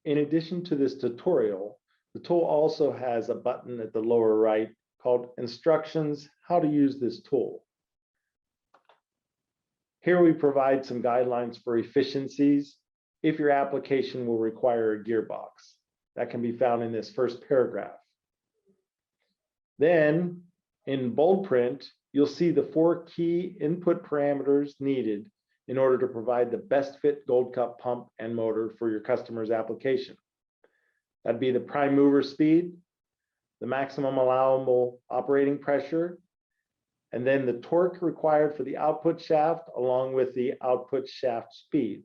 in addition to this tutorial, the tool also has a button at the lower right called Instructions, How to Use this tool. Here we provide some guidelines for efficiencies if your application will require a gearbox. That can be found in this first paragraph. Then in bold print, you'll see the 4 key input parameters needed in order to provide the best fit Gold Cup pump and motor for your customer's application. That'd be the prime mover speed, the maximum allowable operating pressure, and then the torque required for the output shaft along with the output shaft speed.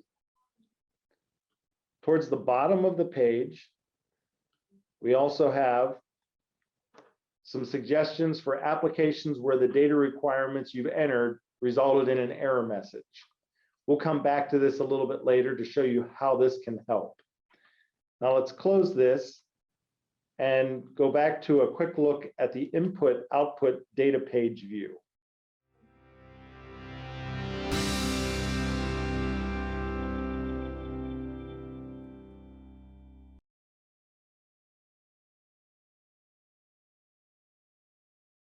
Towards the bottom of the page, we also have some suggestions for applications where the data requirements you've entered resulted in an error message. We'll come back to this a little bit later to show you how this can help. Now let's close this and go back to a quick look at the input-output data page view.